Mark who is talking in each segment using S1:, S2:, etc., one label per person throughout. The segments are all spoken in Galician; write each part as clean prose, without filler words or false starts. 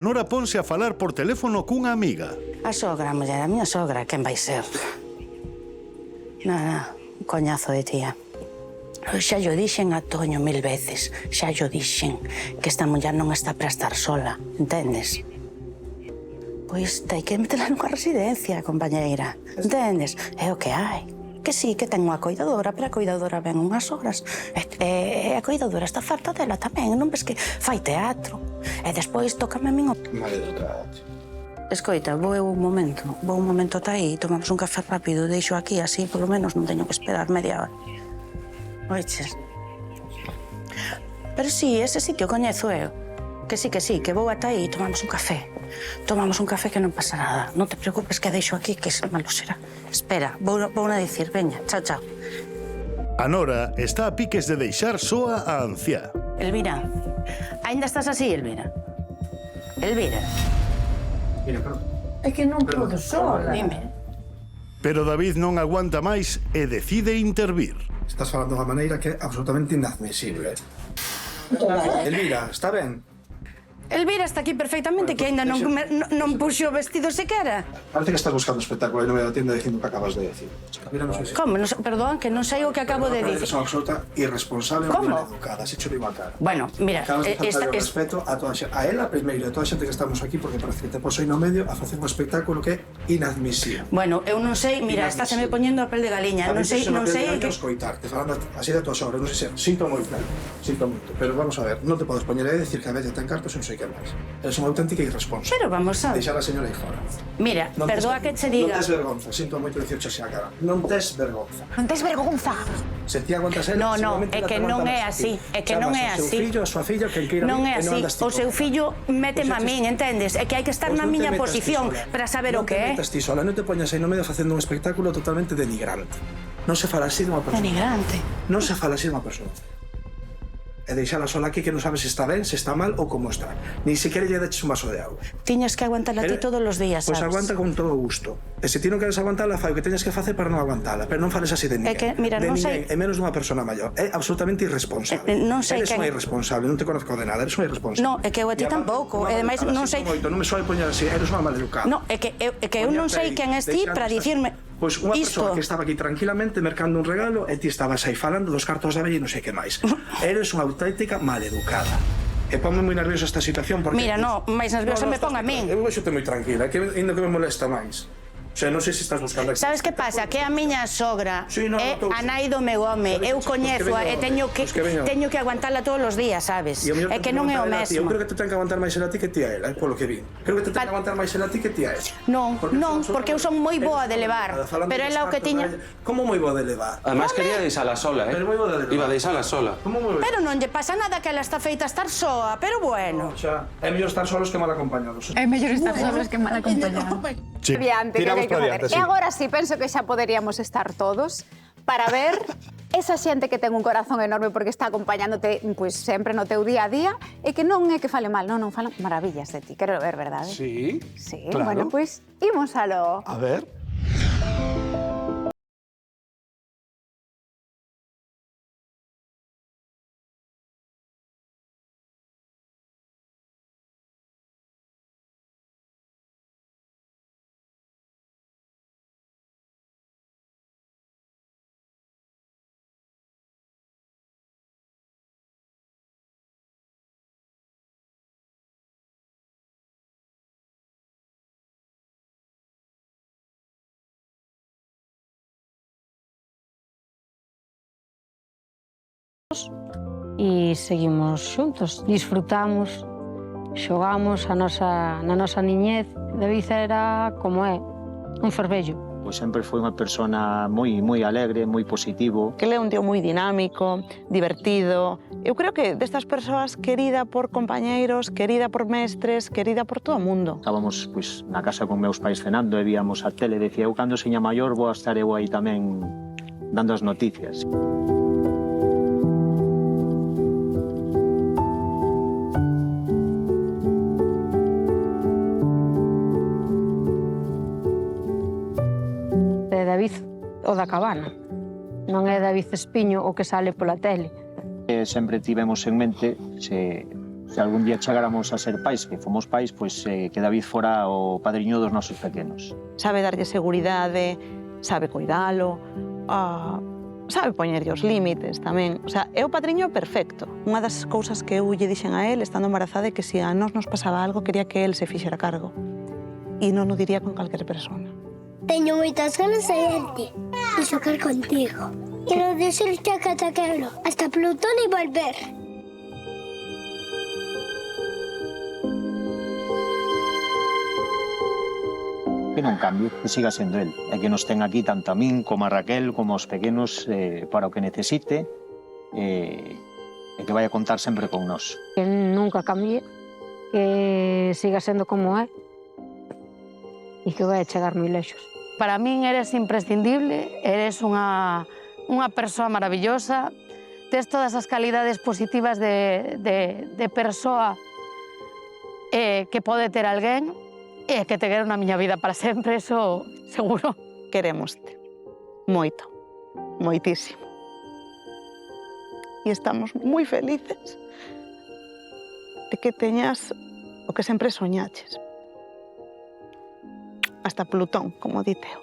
S1: Nora ponse a falar por teléfono cunha amiga.
S2: A sogra, a muller, a miña sogra, quen vai ser? Nada, un coñazo de tía. Xa yo dixen a Toño 1000 veces, xa yo dixen que esta muller non está para estar sola, entendes? Pois hai que metela nunha residencia, compañeira, entendes? É o que hai. Que sí, que ten unha coidadora, pero a coidadora ven unhas horas. E a coidadora está farta dela tamén, non ves que fai teatro. E despois tócame a min o...
S3: Maleducada.
S2: Escoita, vou un momento ata aí, tomamos un café rápido, deixo aquí, así polo menos non teño que esperar media hora. Oiches? Pero sí, ese sitio coñezo eu. Que sí, que vou ata aí, tomamos un café. Tomamos un café que non pasa nada. Non te preocupes que deixo aquí, que malo será. Espera, vou a dicir, veña, chao, chao.
S1: A Nora está a piques de deixar soa a anciá.
S2: Elvira, ainda estás así, Elvira? Elvira.
S3: Mira, perdón.
S4: É que non podo sola.
S2: Dime.
S1: Pero David non aguanta máis e decide intervir.
S3: Estás falando de unha maneira que é absolutamente inadmisible. Elvira, está ben?
S2: Elvira está aquí perfectamente, que aínda non puxo o vestido sequera.
S3: Parece que estás buscando espectáculo e non me da tienda dicindo o que acabas de decir. Mira, non sei se...
S2: Como? Perdón, que non sei o que acabo de
S3: Parece que
S2: dicir.
S3: son absoluta irresponsable e
S2: Como?
S3: maleducada. Se cho digo a cara.
S2: Bueno, mira,
S3: Acabas de faltar o respeto a toda a xente. A ela primeiro, a toda a xente que estamos aquí, porque parece que te poso aí no medio a facer un espectáculo que é inadmisible.
S2: Bueno, eu non sei, mira, está se me poñendo a pel de galiña, non sei que...
S3: Escoitarte, falando así de tua sobra, non sei se... Sinto moito, pero vamos a ver, non te podes poñer aí e decir que a vella ten cartos e non sei que máis. Eres unha auténtica irresponsable.
S2: Pero vamos a ver.
S3: Deixar a señora aí fora.
S2: Mira, perdoa que che diga...
S3: Non tes vergonza, sinto moito dicirche así a cara. Non tes vergonza.
S4: Non tes vergonza.
S3: Se ti aguantas ela,
S2: No,
S3: seguramente
S2: é
S3: ela te
S2: que
S3: aguanta
S2: non é
S3: máis a
S2: así,
S3: ti.
S2: é que non é
S3: Chamas ao
S2: así.
S3: seu fillo, a súa filla, quen queira
S2: Non
S3: vir,
S2: é
S3: e
S2: así,
S3: andas ti
S2: o seu
S3: con ela.
S2: fillo méteme a min, entendes? É que hai que estar
S3: Pois
S2: na
S3: non te
S2: miña
S3: metas ti
S2: posición
S3: sola.
S2: para saber o que é.
S3: Non te metas ti sola, non te poñas aí no medio facendo un espectáculo totalmente denigrante. Non se fala así de unha persona.
S2: Denigrante.
S3: Non se fala así de unha persona. E deixala sola aquí que non sabes se está ben, se está mal ou como está. Ni siquiera lle deches un vaso de agua.
S2: Tiñas que aguantala ti todos os días,
S3: Pois
S2: sabes?
S3: aguanta con todo gusto. E se ti non queres aguantala, fai o que teñas que facer para non aguantala. Pero non fales así de ninguén.
S2: É que, mira,
S3: de
S2: non
S3: ninguén,
S2: sei-
S3: e menos dunha persona maior. É absolutamente irresponsable.
S2: Non sei
S3: Eres
S2: quen-
S3: unha irresponsable, non te conozco de nada, eres unha irresponsable.
S2: No, é que eu a ti tampouco, e ademais non sei-
S3: Non me soe poñer así, eres unha maleducada.
S2: No, é que eu non sei quen és ti para dicirme
S3: Pois unha persoa
S2: isto.
S3: que estaba aquí tranquilamente mercando un regalo e ti estabas aí falando dos cartos da vella e non sei que máis. Eres unha auténtica maleducada. E ponme moi nerviosa esta situación porque...
S2: Mira, no, máis nerviosa me pon a min.
S3: Eu vexote moi tranquila, que ainda que me molesta máis. O sea, non sei se estás buscando aquí.
S2: Sabes que pasa? Que a miña sogra
S3: Sí, no,
S2: é
S3: no,
S2: a nai do meu home. Eu coñezoa e teño que
S3: veña.
S2: aguantala todos os días, sabes?
S3: E o mellor
S2: É que non é o
S3: Eu
S2: mesmo.
S3: creo que te ten que aguantar máis ela a ti que ti a ela, polo que vi. Creo que te ten que aguantar máis ela a ti que ti a ela.
S2: Non, porque eu son moi boa de levar. Pero ela o que tiña...
S3: Como moi boa de levar?
S5: Además quería deixala sola,
S3: Pero moi boa de levar.
S5: Iba a deixala sola.
S3: Como moi boa?
S2: Pero non lle pasa nada que ela está feita a estar soa, pero bueno.
S3: Xa, é mellor estar solos que mal acompañados.
S4: É mellor estar solos que mal acompañados.
S1: Sí.
S6: Adiante, que
S7: Tiramos
S6: hai que
S7: para
S6: facer.
S7: adiante, sí.
S6: E agora sí, penso que xa poderíamos estar todos para ver esa xente que ten un corazón enorme porque está acompañándote pois, sempre no teu día a día e que non é que fale mal, non falan maravillas de ti. Quero ver, verdade?
S7: Sí,
S6: Sí,
S7: claro.
S6: bueno, pois imos a lo...
S7: A ver.
S8: E seguimos xuntos, disfrutamos, xogamos na nosa niñez. David era como é, un fervello.
S9: Pois sempre foi unha persona moi alegre, moi positivo.
S10: Que ele é un tío moi dinámico, divertido. Eu creo que destas persoas querida por compañeiros, querida por mestres, querida por todo o mundo.
S9: Estábamos pois, na casa con meus pais cenando e víamos a tele e decía eu cando seña maior vou a estar eu aí tamén dando as noticias.
S8: É David o da cabana, non é David Espiño o que sale pola tele.
S9: E sempre tivemos en mente se Se algún día chegáramos a ser pais, que fomos pais, pois que David fora o padriño dos nosos pequenos.
S10: Sabe darlle seguridade, sabe cuidalo, sabe poñerlle os límites tamén. O sea, é o padriño perfecto. Unha das cousas que eu lle dixen a él, estando embarazada, é que se a nós nos pasaba algo, quería que él se fixera cargo. E non o diría con calquer persona.
S7: Teño moitas ganas de verte e xocar contigo. Quero decir chacataquero, hasta Plutón e volver.
S9: Que non cambie, que siga sendo el. E que nos ten aquí tanto a min como a Raquel, como aos pequenos, para o que necesite, e que vai a contar sempre con nós.
S8: Que nunca cambie, que siga sendo como é e que vai a chegar moi lexos. Para min eres imprescindible, eres unha persoa maravillosa, tes todas as calidades positivas de persoa que pode ter alguén, e que te quero na miña vida para sempre, eso seguro.
S10: Querémoste moito, moitísimo. E estamos moi felices de que teñas o que sempre soñaches. Hasta Plutón, como di Teo.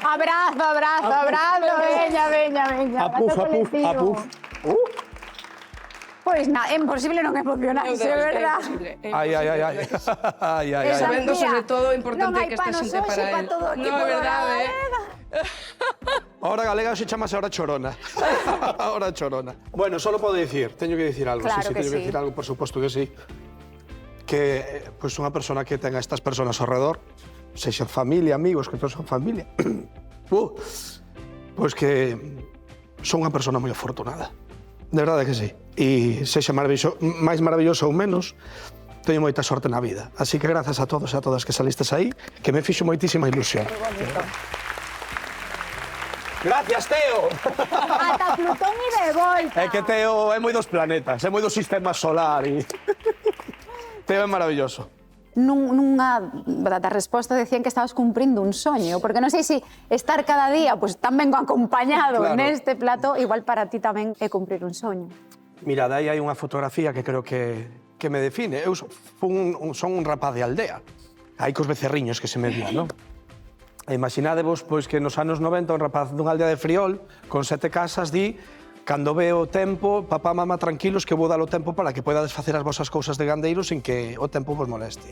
S6: Abrazo, abrazo, abrazo, veña.
S3: Apuf.
S6: Pois nada, é imposible non emocionarse, verdad?
S3: Ai.
S11: Sabendo, sobre todo, o importante que estés xente para él.
S6: Non, é verdade,
S3: Ahora galega se chamase Hora Chorona. Hora Chorona. Bueno, solo podo dicir, teño que dicir algo.
S6: Claro
S3: sí,
S6: que
S3: teño
S6: sí.
S3: que dicir algo, por suposto que sí. Que, pues, unha persona que tenga estas personas ao redor, sexan familia, amigos, que todos son familia, pues que son unha persona moi afortunada. De verdade que sí. E sexa máis maravilloso ou menos, teño moita sorte na vida. Así que grazas a todos e a todas que salistes aí, que me fixo moitísima ilusión. Gracias, Teo!
S6: Ata Plutón e de volta.
S3: É que Teo é moi dos planetas, é moi do sistema solar e... Teo é maravilloso.
S6: Nunha da resposta decían que estabas cumprindo un soño, porque non sei se estar cada día pues, tan ben acompañado
S3: Claro.
S6: neste plato, igual para ti tamén é cumprir un soño.
S3: Mira, aí hai unha fotografía que creo que me define. Eu son un rapaz de aldea. Hai cos becerriños que se me vían, non? E imaginadevos pois, que nos anos 90 un rapaz dunha aldea de Friol, con 7 casas, di cando veo o tempo, papá, mamá, tranquilos, que vou dar o tempo para que poidades facer as vosas cousas de gandeiro sin que o tempo vos moleste.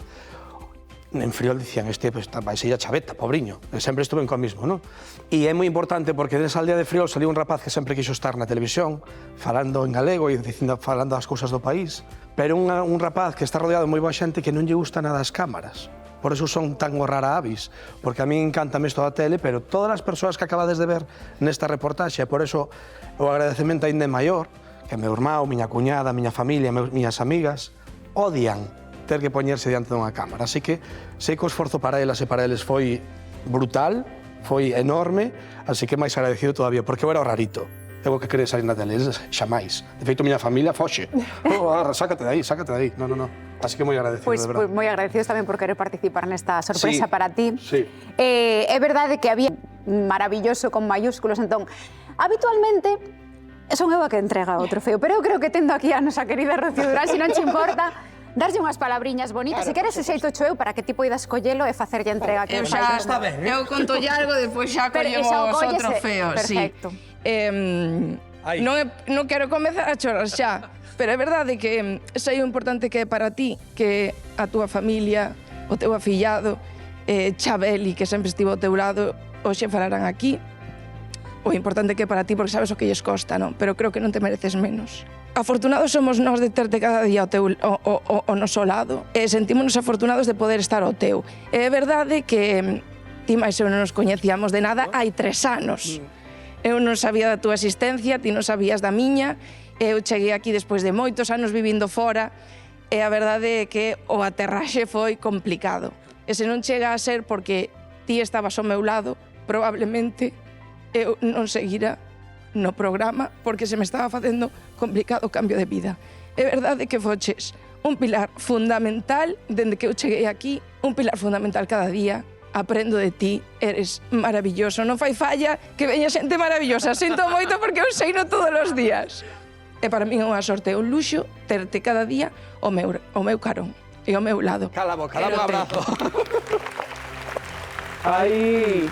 S3: En Friol dicían, pues, vai ser a chaveta, pobriño. Sempre estuve co mismo, non? E é moi importante porque nesa aldea de Friol saliu un rapaz que sempre quixo estar na televisión, falando en galego e falando as cousas do país, pero un rapaz que está rodeado de moi boa xente que non lle gusta nada as cámaras. Por eso son tan rara avis, porque a mí encantame isto da tele, pero todas as persoas que acabades de ver nesta reportaxe, por eso o agradecemento ainda é maior, que meu irmão, miña cuñada, miña familia, miñas amigas, odian ter que poñerse diante dunha cámara. Así que sei que o esforzo para elas e para eles foi brutal, foi enorme, así que máis agradecido todavía, porque eu era o rarito. Eu que querer salir na tele, xamais. De feito, miña familia foxe. Sácate de aí. No. Así que moi agradecido,
S6: Pois
S3: de verdade.
S6: moi agradecidos tamén por querer participar nesta sorpresa para ti.
S3: Sí.
S6: É verdade que había maravilloso con mayúsculos, entón, habitualmente son eu a que entrega o trofeo, pero eu creo que tendo aquí a nosa querida Rocío Durán, se non che importa, darlle unhas palabriñas bonitas. Se queres, xeito cho eu para que ti poidas collelo e facerlle entrega aquí.
S11: Eu xa está ben. Eu conto algo, depois xa collemos o trofeo.
S6: Perfecto.
S11: Non quero comezar a chorar xa, pero é verdade que sei o importante que é para ti que a túa familia, o teu afillado, Chabeli, que sempre estivo ao teu lado, hoxe falarán aquí. O importante que é para ti, porque sabes o que lles costa, non? Pero creo que non te mereces menos. Afortunados somos nós de terte cada día ao noso lado e sentímonos afortunados de poder estar ao teu. É verdade que ti máis eu non nos coñecíamos de nada hai 3 anos. Eu non sabía da túa existencia, ti non sabías da miña, eu cheguei aquí despois de moitos anos vivindo fora e a verdade é que o aterraxe foi complicado. E se non chega a ser porque ti estabas ao meu lado, probablemente eu non seguira no programa porque se me estaba facendo complicado o cambio de vida. É verdade que foches un pilar fundamental dende que eu cheguei aquí, un pilar fundamental cada día, aprendo de ti, eres maravilloso. Non fai falla que veña xente maravillosa. Sinto moito porque eu seino todos os días. E para min é unha sorte, un luxo terte cada día ao meu carón e ao meu lado.
S3: Cala a boca, dame un abrazo. Aí.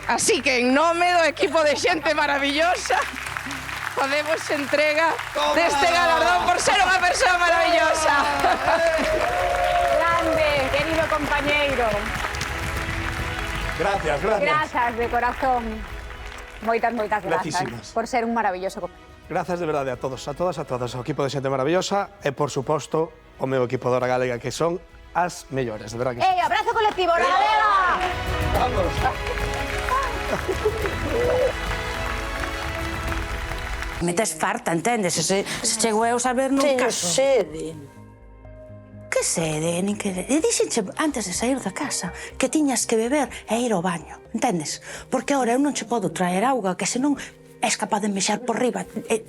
S11: Así que en nome do equipo de xente maravillosa podemos entrega deste galardón por ser unha persoa maravillosa.
S6: Grande, querido compañeiro.
S3: Gracias, gracias.
S6: Grazas de corazón. Moitas grazas
S3: Gracísimas.
S6: por ser un maravilloso compañeiro.
S3: Grazas de verdade a todos, a todas, ao equipo de xente maravillosa e, por suposto, ao meu equipo de Hora Galega, que son as mellores, de verdade que sí.
S6: Abrazo colectivo, Hora Galega!
S3: Vamos.
S2: Metes farta, entendes? Se chego eu saber nunca.
S12: Sede.
S2: Que sede, nin que... E dixenche antes de sair da casa que tiñas que beber e ir ao baño, entendes? Porque agora eu non che podo traer auga, que senón és capaz de mexar por riba e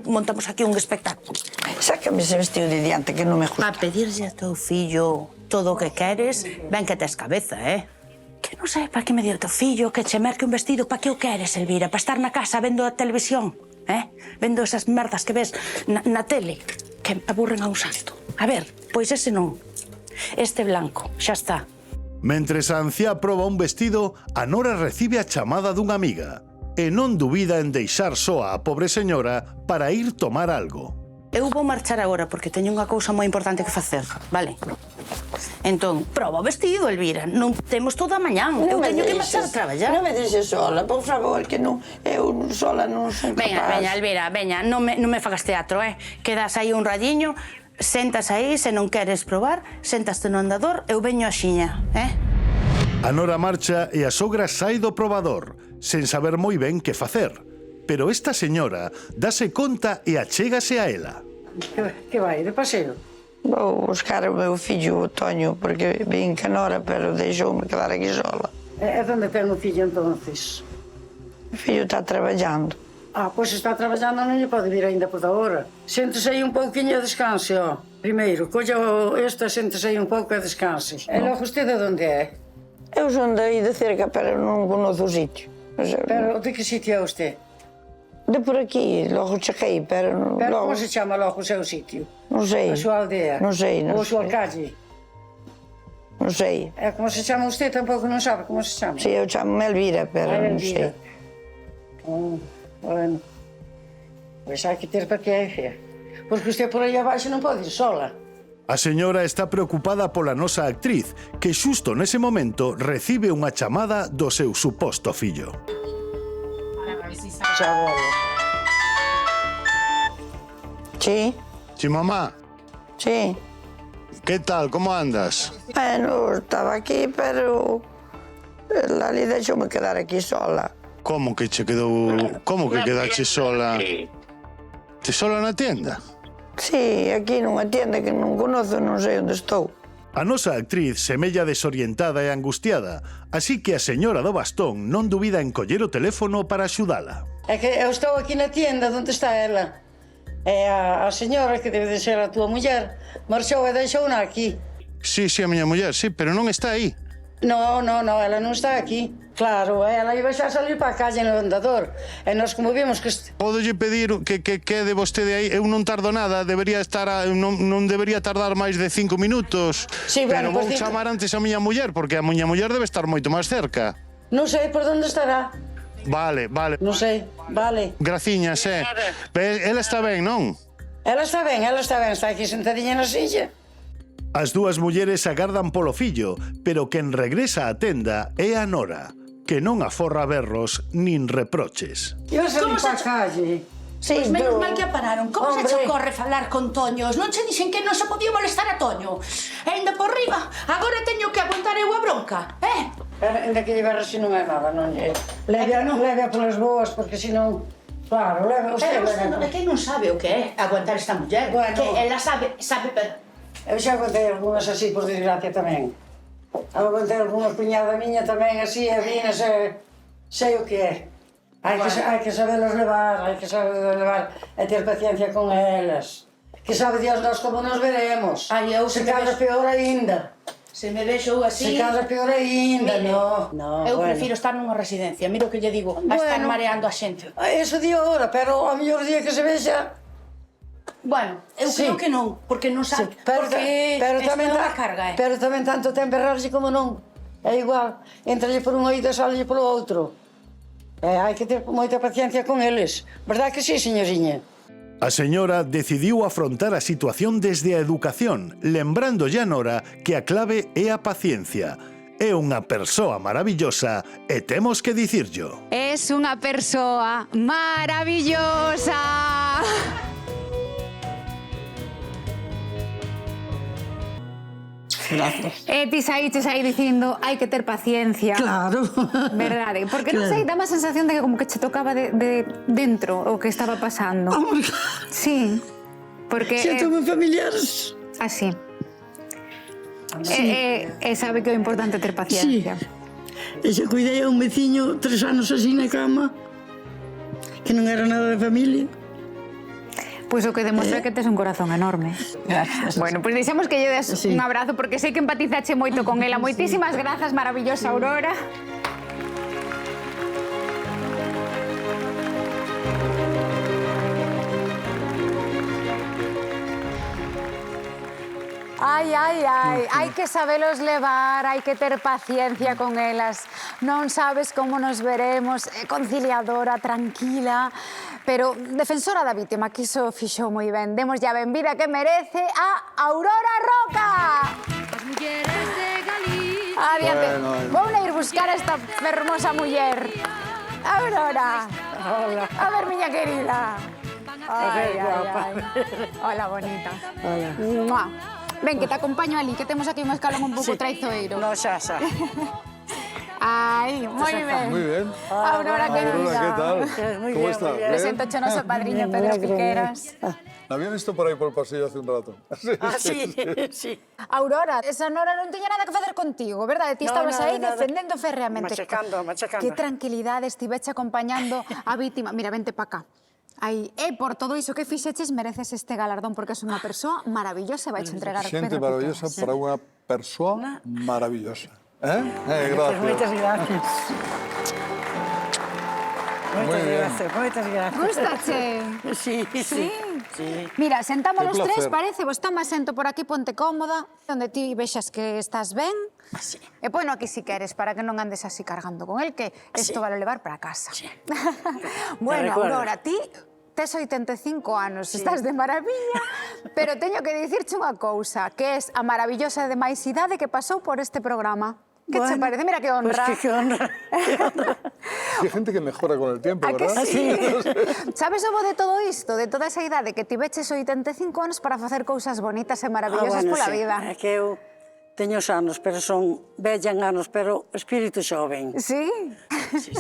S2: montamos aquí un espectáculo.
S12: Sácame ese vestido de diante que non me gusta.
S2: A pedirlle a teu fillo todo o que queres, ben que tes cabeza, Que non sei para que me dio teu fillo que che merque un vestido, para que o queres, Elvira? Para estar na casa vendo a televisión, vendo esas merdas que ves na tele, que aburren a un salto. A ver, pois ese non. Este blanco, xa está.
S1: Mentres a anciá proba un vestido, a Nora recibe a chamada dunha amiga e non dubida en deixar soa a pobre señora para ir tomar algo.
S2: Eu vou marchar agora porque teño unha cousa moi importante que facer, vale? Entón, proba o vestido, Elvira. Non temos toda a mañán. Eu teño que marchar a traballar.
S12: Non me deixes sola, por favor, que non, eu sola non son capaz.
S2: Veña, Elvira, veña, non me fagas teatro, Quedas aí un radiño, sentas aí, se non queres probar, sentaste no andador, eu veño axiña,
S1: A Nora marcha e a sogra sai do probador, sen saber moi ben que facer. Pero esta señora dase conta e achégase a ela.
S12: Que vai, de paseo? Vou buscar o meu fillo, o Toño, porque vin que Nora, pero deixoume quedar aquí sola.
S13: E onde ten o fillo, entonces?
S12: O fillo está traballando.
S13: Pois está traballando, non lle pode vir ainda por da hora. Séntese aí un pouquiño e descanse, Primeiro, colla esta, séntese aí un pouco e descanse. E logo usted de onde é?
S12: Eu son de aí de cerca, pero non conozo o sitio.
S13: Pero de que sitio é usted?
S12: De por aquí, logo cheguei, pero...
S13: Pero como se chama logo o seu sitio?
S12: Non sei.
S13: A súa aldea?
S12: Non sei, non sei.
S13: Ou a súa calle?
S12: Non sei.
S13: E como se chama usted tampouco non sabe como se chama?
S12: Si, eu chamo Elvira, pero non sei.
S13: Bueno, pois hai que ter paciencia. Porque usted por aí abaixo non pode ir sola.
S1: A señora está preocupada pola nosa actriz, que xusto nese momento recibe unha chamada do seu suposto fillo.
S12: Sí.
S14: Sí, mamá.
S12: Sí.
S14: ¿Qué tal? ¿Cómo andas?
S12: Bueno, estaba aquí, pero... Lali deixoume quedar aquí sola.
S14: Como que che quedou... Como que quedache sola? Te sola na tienda?
S12: Sí, aquí nunha tienda que non conozo, non sei onde estou.
S1: A nosa actriz semella desorientada e angustiada, así que a señora do bastón non dubida en coller o teléfono para axudala.
S13: É que eu estou aquí na tienda, onde está ela? E a señora, que debe de ser a tua muller, marchou e deixouna aquí.
S14: Sí, a miña muller, sí, pero non está aí.
S13: No, ela non está aquí. Claro, ela iba xa salir para a calle no andador. E nós como vimos que...
S14: Pódolle pedir que quede vostede aí? Eu non tardo nada, debería estar non debería tardar máis de 5 minutos.
S13: Sí, bueno,
S14: pero vou chamar antes a miña muller, porque a miña muller debe estar moito máis cerca.
S13: Non sei por onde estará.
S14: Vale.
S13: Non sei, vale.
S14: Graciñas, Ela está ben, non?
S13: Ela está ben, está aquí sentadiña na silla.
S1: As dúas mulleres agardan polo fillo, pero quen regresa á tenda é a Nora, que non aforra berros nin reproches.
S13: Eu salí pa calle.
S2: Sí, pois menos mal que a pararon. Como se che ocorre falar con Toños? Non che dixen que non se podía molestar a Toño? E ainda por riba, agora teño que aguantar eu a bronca,
S13: Ainda que llevar así non é nada, non lle... Leve polas boas, porque senón... Claro, leve usted.
S2: É que non sabe o que é aguantar esta muller. Que ela sabe, pero...
S13: Eu xa aguantei algunhas así, por desgracia, tamén. Aguantei algunhas cuñada miña tamén así, e vinas, sei o que é. Hai que saberlos levar, e ter paciencia con elas. Que sabe Dios nós como nos veremos.
S2: Ai, eu
S13: Se cadra peor ainda.
S2: Se me vexo así...
S13: Se cadra peor ainda, no.
S2: Eu prefiro estar nunha residencia, mira o que lle digo, a estar mareando a xente.
S13: Eso di ahora, pero ao mellor día que se vexa...
S2: Bueno, eu creo que non, porque non sabe, porque
S13: pero tamén
S2: é unha carga,
S13: Pero tamén tanto ten berrarse como non. É igual, entralle por un oído e sale polo outro. Hai que ter moita paciencia con eles. Verdad que sí, señoriña?
S1: A señora decidiu afrontar a situación desde a educación, lembrándolle a Nora que a clave é a paciencia. É unha persoa maravillosa e temos que dicirllo.
S6: Es unha persoa maravillosa.
S13: Gracias.
S6: E ti saíches aí dicindo hai que ter paciencia.
S13: Claro.
S6: Verdade, porque non sei, dá má sensación de que como que che tocaba de dentro o que estaba pasando. Sí, porque...
S13: Siento-me familiares.
S6: Así. E sabe que é importante ter paciencia.
S13: E se cuidei a un veciño 3 anos así na cama, que non era nada de familia.
S6: Pois o que demostra que tes un corazón enorme.
S13: Gracias.
S6: Bueno, pois deixamos que lle des un abrazo porque sei que empatizache moito con ela. Moitísimas grazas, maravillosa Aurora. Ai, hai que sabelos levar, hai que ter paciencia con elas. Non sabes como nos veremos, conciliadora, tranquila, pero defensora da vítima, que iso fixou moi ben. Demos a benvida que merece a Aurora Roca! As mulleres de Galicia. Adiante. Vou ir buscar a esta hermosa muller. Aurora.
S13: Hola.
S6: A ver, miña querida. Ai. Hola, bonita.
S13: Hola.
S6: Mua. Ven, que te acompaño ali, que temos aquí un escalón un pouco traizoeiro.
S13: No, xa.
S6: Ai, moi ben.
S15: Muy bien.
S6: Aurora, querida.
S15: Aurora, ¿qué tal? ¿Cómo está?
S6: Presento a nosa padriña Pedro Piqueras.
S15: La había visto por ahí por el pasillo hace un rato.
S13: Sí.
S6: Aurora, esa Nora non tiña nada que facer contigo, verdade? Ti estabas aí defendendo férreamente.
S13: Machacando.
S6: Que tranquilidade, estiveche acompañando a vítima. Mira, vente pa cá. Aí, por todo iso que fixeches, mereces este galardón, porque és unha persoa maravillosa e vais entregar
S15: Gente
S6: Pedro
S15: maravillosa
S6: Piqueras.
S15: para una persona maravillosa. Gracias.
S13: Moitas gracias. Moitas gracias.
S6: Gustache?
S13: Sí.
S6: Mira, sentamos
S15: Qué
S6: os tres,
S15: placer.
S6: parece? Vos toma asento por aquí, ponte cómoda, onde ti vexas que estás ben. E poino aquí si queres, para que non andes así cargando con el, que isto vale levar para casa. Bueno, Aurora, ti tes 85 anos, estás de maravilla, pero teño que dicirche unha cousa, que es a maravillosa de máis idade que pasou por este programa. Que te parece? Mira que honra.
S13: Pues que honra.
S15: Hay gente que mejora con el tiempo,
S6: ¿A que
S15: ¿verdad?
S6: sí? Sabes o bo de todo isto, de toda esa idade, que tiveches 85 anos para facer cousas bonitas e maravillosas pola vida.
S13: É que eu teño os anos, pero son bella en anos, pero espírito xoven.
S6: Sí?
S13: Sí.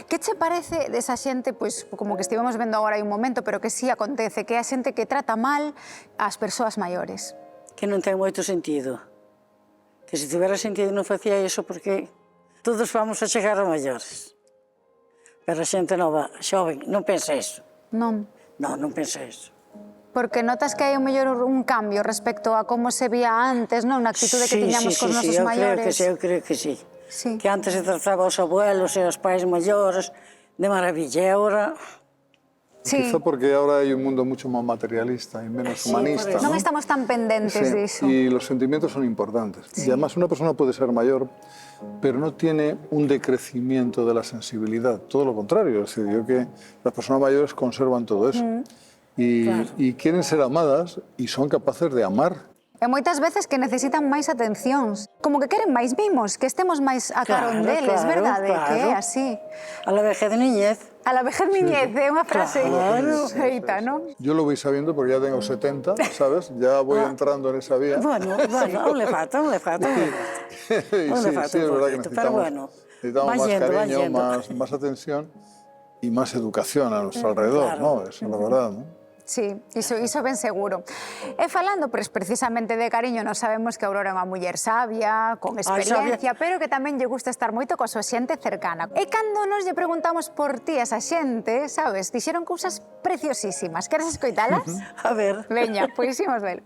S6: Que che parece desa xente, pois, como que estivemos vendo agora hai un momento, pero que sí acontece, que é a xente que trata mal as persoas maiores?
S13: Que non ten moito sentido. Que se tivera sentido non facía iso porque todos vamos a chegar a maiores. Pero a xente nova, xoven, non pensa iso.
S6: Non.
S13: Non pensa iso.
S6: Porque notas que hai un mellor un cambio respecto a como se vía antes, non? Na actitude que tiñamos cos nosos maiores.
S13: Eu creo que sí. Que antes se trataba aos abuelos e aos pais maiores de maravilla, e agora...
S15: Quizá porque ahora hay un mundo mucho más materialista y menos humanista.
S6: Non estamos tan pendentes diso.
S15: Y los sentimientos son importantes. Y además una persona puede ser mayor, pero no tiene un decrecimiento de la sensibilidad. Todo lo contrario. Es decir, yo que las personas mayores conservan todo eso. Y quieren ser amadas y son capaces de amar.
S6: E moitas veces que necesitan máis atencións. Como que queren máis mimos, que estemos máis a carón deles, verdade? Que é así.
S13: A la vejez de niñez.
S6: A la vejez niñez, é unha frase feita, non?
S15: Yo lo voy sabiendo porque ya tengo 70, ¿sabes? Ya voy entrando en esa vía.
S13: Bueno, aún le falta.
S15: Sí, es verdad que necesitamos más cariño, más atención y más educación a nuestro alrededor, ¿no? Eso es la verdad, ¿no?
S6: Sí, iso ben seguro. E falando precisamente de cariño, nós sabemos que Aurora é unha muller sabia, con experiencia, pero que tamén lle gusta estar moito coa súa xente cercana. E cando nos lle preguntamos por ti a esa xente, sabes, dixeron cousas preciosísimas. Queres escoitalas?
S13: A ver.
S6: Veña, pois imos ver.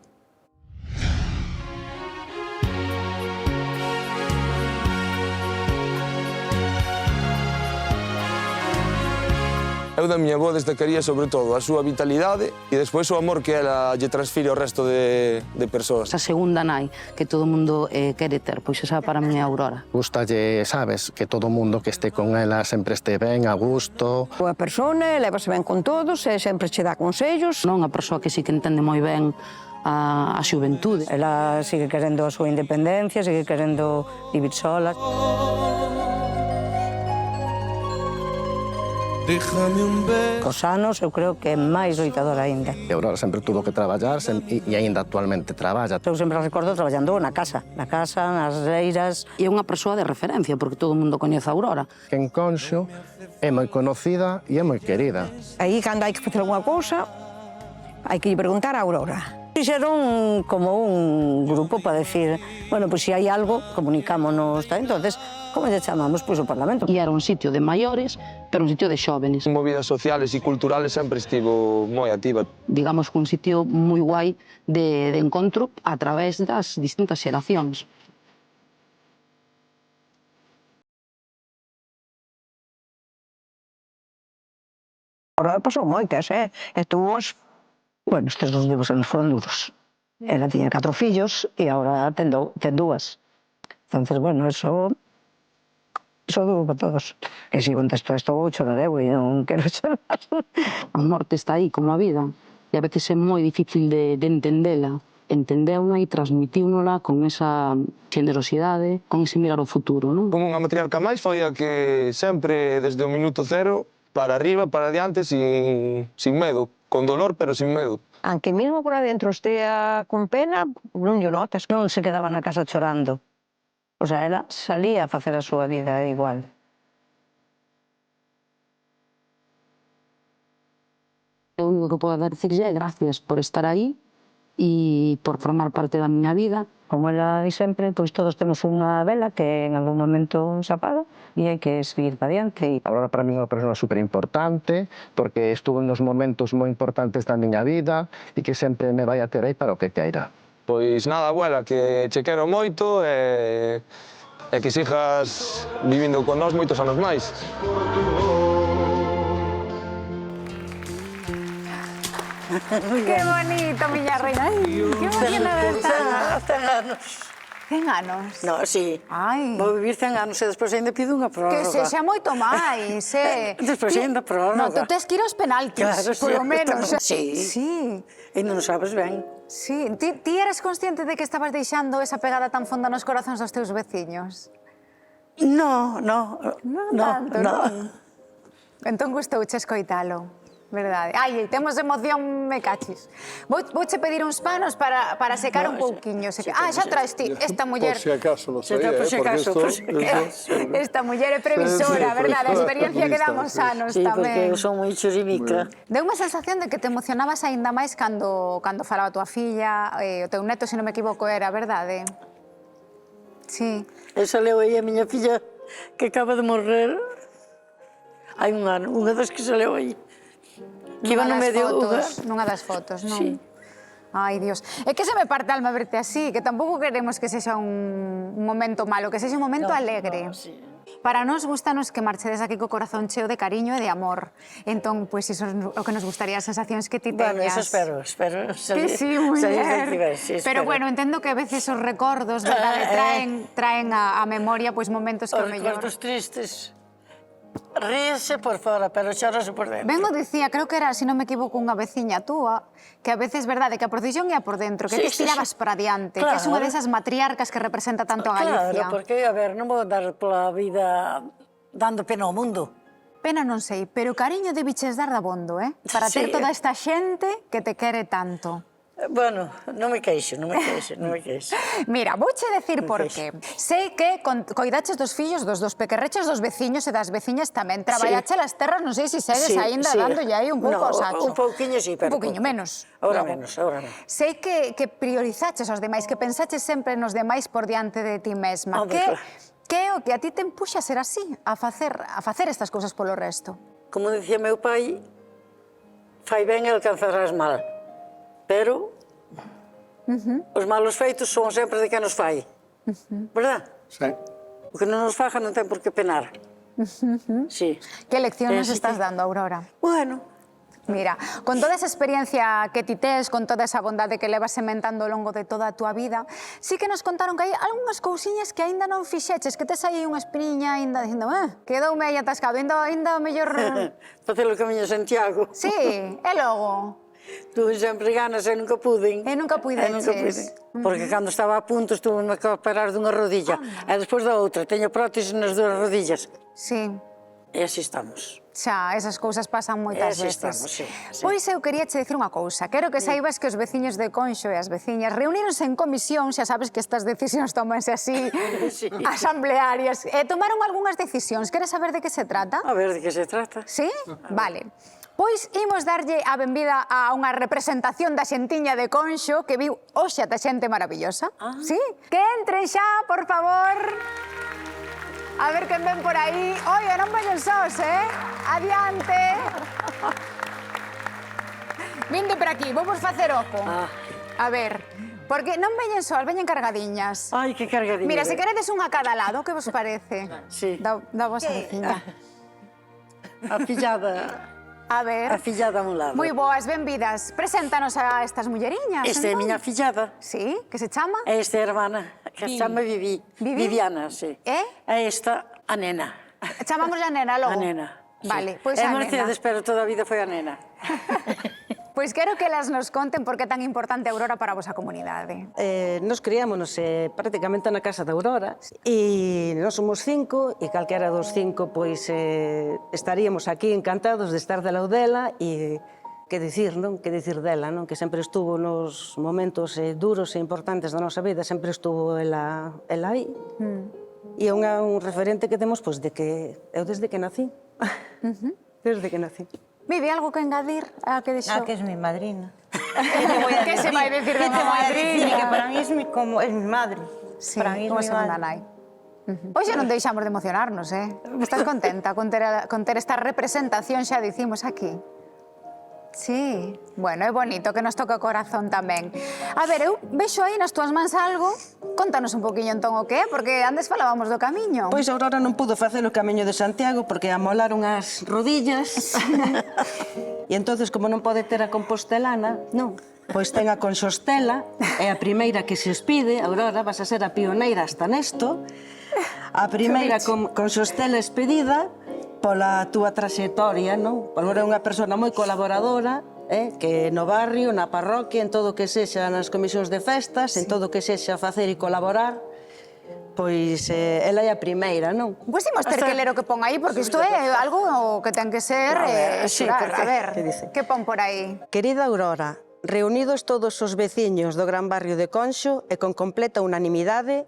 S16: Eu da miña avó destacaría sobre todo a súa vitalidade e despois o amor que ela lle transfire ao resto de persoas.
S2: Esa segunda nai que todo mundo quere ter, pois esa para mí é Aurora.
S17: Gustalle, sabes, que todo mundo que este con ela sempre este ben, a gusto.
S12: Boa persona, levase ben con todos e sempre che dá consellos.
S2: Non, a persoa que sí que entende moi ben a xuventude.
S12: Ela sigue querendo a súa independencia, sigue querendo vivir sola. Cos anos, eu creo que é máis loitadora aínda.
S17: Aurora sempre tuvo que traballar e aínda actualmente traballa.
S12: Eu sempre a recordo traballando na casa, nas leiras.
S2: E é unha persoa de referencia, porque todo o mundo coñece a Aurora.
S17: En Conxo é moi conocida e é moi querida.
S12: Aí, cando hai que facer alguna cousa, hai que preguntar a Aurora. Fixeron como un grupo para decir, bueno, pois se hai algo, comunicámonos, tal. Entonces, como lle chamamos? Pois o Parlamento.
S2: E era un sitio de maiores, pero un sitio de xóvenes.
S16: Movidas sociales e culturales sempre estivo moi activa.
S2: Digamos que un sitio moi guai de encontro a través das distintas xeracións.
S12: Agora pasou moitas, e tuvimos, bueno, estes 2 anos foron duros. Ela tiña 4 fillos e agora ten 2. Entonces, bueno, eso duro para todos. E se contesto isto, vou chorar eu e non quero chorar.
S2: A morte está aí, como a vida, e a veces é moi difícil de entendela. Entendeuna e transmitíunola con esa generosidade, con ese mirar ao futuro, non?
S16: Como unha matriarca máis foi a que sempre, desde o minuto cero, para arriba, para adiante, sin medo. Con dolor, pero sin medo.
S12: Aunque mesmo por adentro estea con pena, non lle notas. Non se quedaba na casa chorando. O sea, ela salía a facer a súa vida igual.
S2: O único que podo dicirlle é gracias por estar aí e por formar parte da miña vida.
S12: Como ela di sempre, pois todos temos unha vela que en algún momento se apaga e hai que seguir para diante.
S17: Aurora para mí é unha persona superimportante porque estuvo en uns momentos moi importantes da miña vida e que sempre me vai a ter aí para o que queira.
S16: Pois nada, abuela, que che quero moito e que sigas vivindo con nós moitos anos máis.
S6: Que bonito, miña reina. Ai, que emocionada está.
S13: 100 anos.
S6: 100 anos?
S13: No, sí.
S6: Ai.
S13: Vou vivir 100 anos e despois ainda pido unha prórroga.
S6: Que sexa moito máis,
S13: Despois ainda prórroga.
S6: No, tú tes que ir aos penaltis,
S13: claro,
S6: polo menos.
S13: Sí.
S6: Sí.
S13: E non sabes ben.
S6: Sí. Ti eras consciente de que estabas deixando esa pegada tan fonda nos corazóns dos teus veciños?
S13: No.
S6: Non tanto, non? Entón gustouche escoitalo. Verdade. Ai, temos emoción, me cachis. Vouche pedir uns panos para secar un pouquiño. Xa traes ti, esta muller...
S15: Por si acaso lo sabía,
S13: por si acaso.
S6: Esta muller é previsora, verdade? A experiencia que damos anos
S13: tamén. Sí,
S6: tamén.
S13: porque eu son moi churimica.
S6: Deu unha sensación de que te emocionabas aínda máis cando falaba a tua filla, o teu neto, se non me equivoco, era, verdade? Sí.
S13: Esa leu aí a miña filla que acaba de morrer hai un ano, unha das que se leu aí. Que iba no medio...
S6: Nunha das fotos, non?
S13: Sí.
S6: Ai, Dios. É que se me parte a alma verte así, que tampouco queremos que sexa un momento malo, que sexa un momento alegre. Para nós gustanos que marchedes aquí co corazón cheo de cariño e de amor. Entón, pois iso é o que nos gustaría, as sensacións que ti teñas.
S13: Bueno, eso espero
S6: Que sí, muller. Pero bueno, entendo que a veces os recordos, verdade, traen a memoria pois momentos que o mellor...
S13: Os recordos tristes. Ríese por fora, pero chorase por dentro.
S6: Vengo dicía, creo que era, se non me equivoco, unha veciña túa, que a veces, verdade, que a procesión ia por dentro, que te estirabas para diante, que é unha desas matriarcas que representa tanto a Galicia.
S13: Claro, porque, a ver, non vou dar pola vida dando pena ao mundo.
S6: Pena non sei, pero cariño debiches dar dabondo, Para ter toda esta xente que te quere tanto.
S13: Bueno, non me queixo.
S6: Mira, vouche decir por qué. Sei que coidaches dos fillos dos pequerreches dos veciños e das veciñas tamén. Traballache as terras, non sei se segues aínda dándolle aí un pouco ao sacho.
S13: Un pouquiño sí, pero...
S6: Un pouquiño menos.
S13: Ahora menos.
S6: Sei que priorizaches aos demais, que pensaches sempre nos demais por diante de ti mesma. Que é o que a ti te empuxa a ser así, a facer estas cousas polo resto?
S13: Como dicía meu pai, fai ben e alcanzarás mal. Pero os malos feitos son sempre de quen nos fai. Verdad?
S15: Sí.
S13: O que non nos faja non ten por que penar. Sí.
S6: Que lección nos estás dando, Aurora?
S13: Bueno.
S6: Mira, con toda esa experiencia que ti tes, con toda esa bondade que levas sementando ao longo de toda a túa vida, sí que nos contaron que hai algunhas cousiñas que aínda non fixeches, que tes aí unha espiniña aínda dicindo, quedoume aí atascado, aínda o mellor...
S13: Facer o camiño de Santiago.
S6: Sí, e logo...
S13: Tuve sempre ganas e nunca pude.
S6: E nunca puideches.
S13: Porque cando estaba a punto estuve-me a operar dunha rodilla e despois da outra. Teño prótesis nas dúas rodillas.
S6: Sí.
S13: E así estamos.
S6: Xa, esas cousas pasan moitas veces.
S13: Estamos, sí.
S6: Pois eu quería che dicir unha cousa. Quero que saibas que os veciños de Conxo e as veciñas reuníronse en comisión, xa sabes que estas decisións tómanse así, asamblearias, e tomaron algunhas decisións. Queres saber de que se trata?
S13: A ver, de que se trata.
S6: Sí? Vale. Pois imos darlle a benvida a unha representación da xentiña de Conxo que viu hoxe ata xente maravillosa. Sí? Que entren xa, por favor. A ver quen ven por aí. Oye, non veñen sós, Adiante. Vinde por aquí, vamos facer oco. A ver, porque non veñen sós, veñen cargadiñas.
S13: Ai, que cargadiñas.
S6: Mira, se queredes unha a cada lado, que vos parece?
S13: Sí.
S6: Da vosa veciña.
S13: A fillada...
S6: A ver...
S13: A fillada a un lado.
S6: Moi boas, benvidas. Preséntanos a estas mulleriñas.
S13: Esta é a miña fillada.
S6: Sí, que se chama?
S13: Esta é a hermana, que se chama Vivi. Viviana, sí. A esta, a nena.
S6: Chamamos a nena logo?
S13: A nena.
S6: Vale, pois a nena.
S13: Mercedes, pero toda a vida foi a nena.
S6: Pois quero que elas nos conten por que é tan importante a Aurora para a vosa comunidade.
S18: Nos criámonos prácticamente na casa da Aurora e nós somos 5 e calquera dos 5 pois estaríamos aquí encantados de estar de lado dela e que dicir, non? Que dicir dela, non? Que sempre estuvo nos momentos duros e importantes da nosa vida, sempre estuvo ela aí. E é un referente que temos pois de que eu desde que nací. Desde que nací.
S6: Vive, algo que engadir a que deixou?
S19: Que es mi madrina.
S6: ¿Qué se vai decir de unha madrina?
S19: Que para mí es mi madre.
S6: Sí,
S19: para mí es
S6: como
S19: mi
S6: segunda
S19: madre.
S6: nai. Hoxe non deixamos de emocionarnos, Estás contenta con ter esta representación, xa dicimos, aquí? Sí, bueno, é bonito que nos toque o corazón tamén. A ver, eu vexo aí nas túas mans algo. Contanos un poquinho entón o que é, porque antes falábamos do camiño.
S18: Pois Aurora non pudo facer o camiño de Santiago porque amolaron as rodillas. E entonces, como non pode ter a compostelana, non, pois ten a Conxostela, é a primeira que se expide. Aurora, vas a ser a pioneira hasta nesto. A primeira Conxostela expedida pola túa traxectoria, non? Porque é unha persona moi colaboradora, que no barrio, na parroquia, en todo o que sexa nas comisións de festas, en todo o que sexa facer e colaborar, pois ela é a primeira, non?
S6: Pois imos ter que ler o que pon aí, porque isto é algo que ten que ser... A ver, que pon por aí?
S18: Querida Aurora, reunidos todos os veciños do gran barrio de Conxo e con completa unanimidade,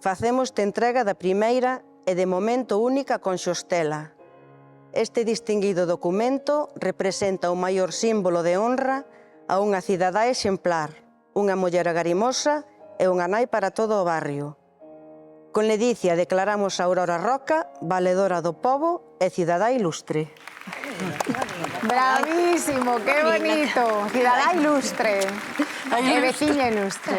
S18: facemoste entrega da primeira e de momento única Conxostela. Este distinguido documento representa o maior símbolo de honra a unha cidadá exemplar, unha muller agarimosa e unha nai para todo o barrio. Con ledicia declaramos a Aurora Roca, valedora do pobo e cidadá ilustre.
S6: Bravísimo, que bonito. Cidadá ilustre. E veciña ilustre.